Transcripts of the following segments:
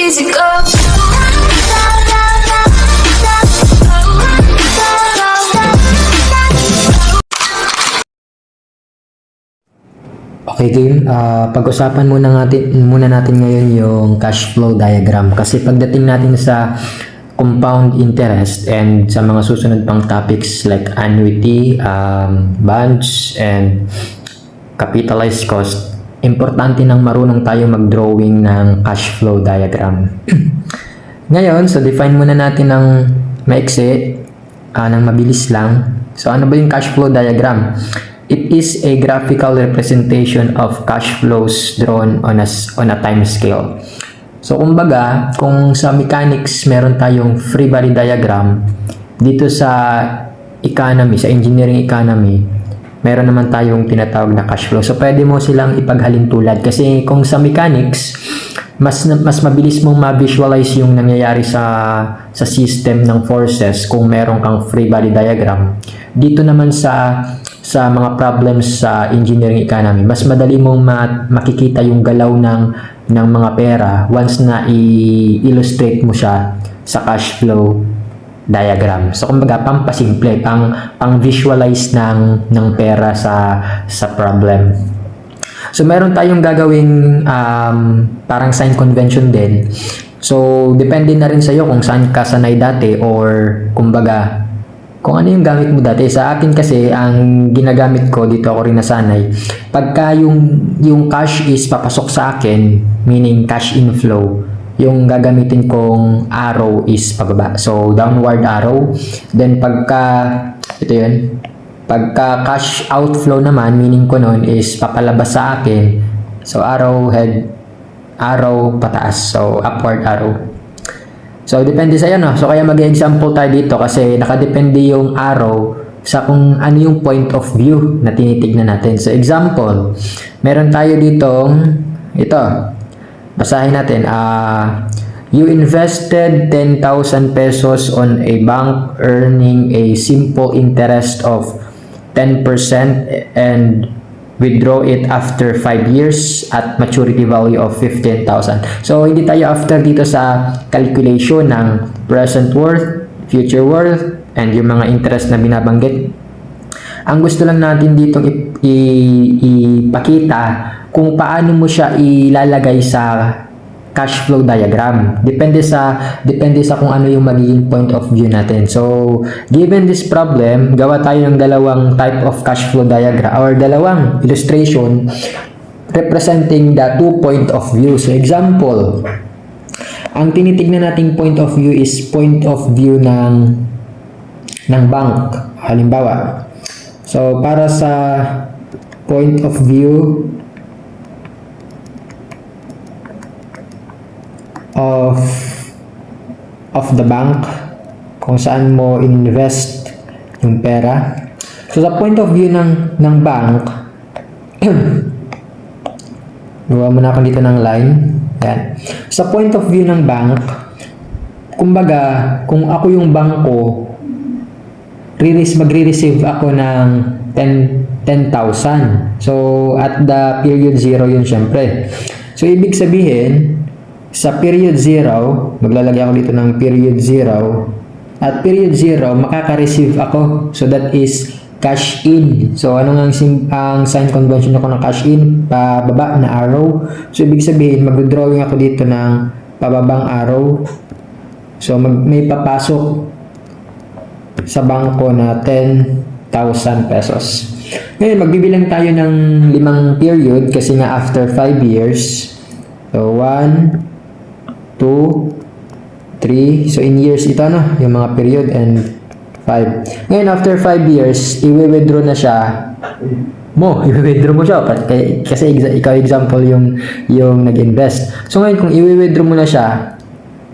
easy go. Okay game, pag-usapan muna natin ngayon yung cash flow diagram kasi pagdating natin sa compound interest and sa mga susunod pang topics like annuity, bonds, and capitalized cost, importante nang marunong tayo mag-drawing ng cash flow diagram. Ngayon, so define muna natin ng maiksi, ng mabilis lang. So ano ba yung cash flow diagram? It is a graphical representation of cash flows drawn on a time scale. So kumbaga, kung sa mechanics meron tayong free body diagram, dito sa economy, sa engineering economy, meron naman tayong tinatawag na cash flow. So pwede mo silang ipaghalintulad kasi kung sa mechanics, mas mabilis mong ma-visualize yung nangyayari sa system ng forces kung meron kang free body diagram. Dito naman sa mga problems sa engineering economy, mas madali mong makikita yung galaw ng mga pera once na i-illustrate mo siya sa cash flow diagram. So kumbaga pampasimple, pang-visualize ng pera sa problem. So meron tayong gagawing parang sign convention din. So depende na rin sa iyo kung saan ka sanay dati or kumbaga kung ano yung gamit mo dati. Sa akin kasi, ang ginagamit ko, dito ako rin nasanay, pagka yung cash is papasok sa akin, meaning cash inflow, yung gagamitin kong arrow is pababa. So, downward arrow. Then, ito yun, pagka cash outflow naman, meaning ko nun is papalabas sa akin. So, arrow pataas. So, upward arrow. So, depende sa no? So, kaya mag-example tayo dito kasi nakadepende yung arrow sa kung ano yung point of view na tinitignan natin. So, example, meron tayo ditong, ito, basahin natin, you invested 10,000 pesos on a bank earning a simple interest of 10% and withdraw it after 5 years at maturity value of 15,000. So, hindi tayo after dito sa calculation ng present worth, future worth, and yung mga interest na binabanggit. Ang gusto lang natin dito ipakita kung paano mo siya ilalagay sa cash flow diagram. Depende sa kung ano yung magiging point of view natin. So, given this problem, gawa tayo ng dalawang type of cash flow diagram or dalawang illustration representing the two point of view. So, example, ang tinitignan nating point of view is point of view ng bank. Halimbawa, so para sa point of view of the bank, kung saan mo invest yung pera. So sa point of view ng bank, gawa muna ako dito ng line. Yan. Sa point of view ng bank, kumbaga, kung ako yung bangko, magre-receive ako ng 10,000. So at the period 0 yun syempre. So ibig sabihin, sa period 0, maglalagay ako dito ng period 0. At period 0, makaka-receive ako. So that is cash in. So ano nga ang sign convention ako ng cash in? Pababa na arrow. So ibig sabihin, mag-drawing ako dito ng pababang arrow. So may papasok sa bangko na 10,000 pesos. Ngayon, magbibilang tayo ng 5 period kasi nga after 5 years. So 1, 2, 3. So, in years, ito yung mga period and 5. Ngayon, after 5 years, i-withdraw na siya i-withdraw mo siya kasi ikaw example yung nag-invest. So, ngayon, kung i-withdraw mo na siya,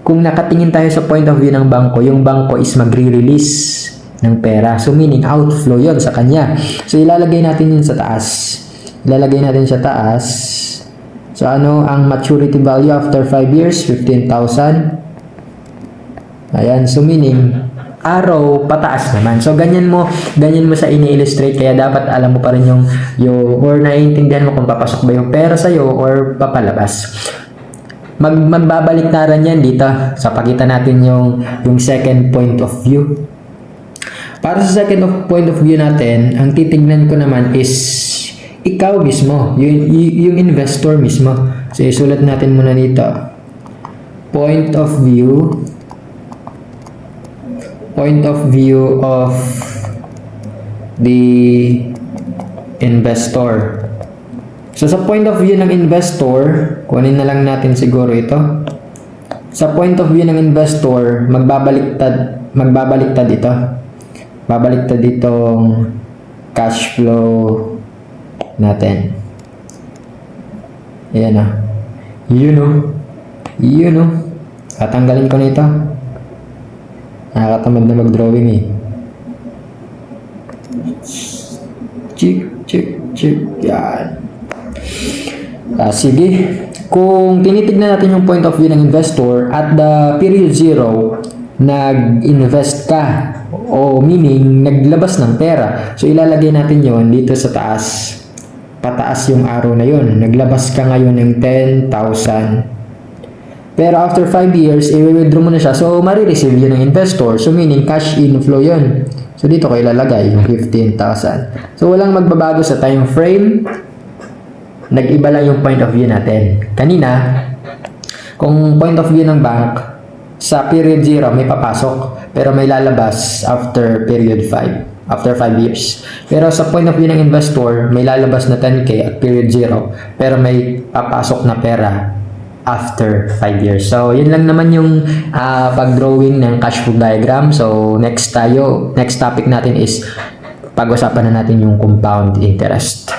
kung nakatingin tayo sa point of view ng bangko, yung bangko is magre-release ng pera. So, meaning outflow yon sa kanya. So, ilalagay natin yun sa taas. So, ano ang maturity value after 5 years? 15,000. Ayan. So, meaning, arrow, pataas naman. So, ganyan mo sa ini-illustrate. Kaya dapat alam mo pa rin or naiintindihan mo kung papasok ba yung pera sa'yo or papalabas. magbabaliktaran yan dito sa pakita natin yung second point of view. Para sa second point of view natin, ang titignan ko naman is ikaw mismo, yung investor mismo. So isulat natin muna dito. Point of view of the investor. So sa point of view ng investor, kunin na lang natin siguro ito. Sa point of view ng investor, magbabaliktad ito. Babaliktad itong cash flow natin. Ayan na. Yun o. Tatanggalin ko na ito. Nakakatamad na mag-drawing eh. Check. Yan. Sige. Kung tinitignan natin yung point of view ng investor, at the period 0, nag-invest ka. O meaning, naglabas ng pera. So, ilalagay natin yon dito sa taas. Pataas yung arrow na yon. Naglabas ka ngayon ng 10,000. Pero after 5 years, i-withdraw mo na siya. So, marireceive yun ng investor. So, meaning, cash inflow yun. So, dito ko ilalagay yung 15,000. So, walang magbabago sa time frame. Nag-iba lang yung point of view natin. Kanina, kung point of view ng bank, sa period 0 may papasok, pero may lalabas after period 5, after 5 years. Pero sa point of view ng investor, may lalabas na 10k at period 0, pero may papasok na pera after 5 years. So, yun lang naman yung pag-drawing ng cash flow diagram. So, next topic natin is pag-usapan na natin yung compound interest.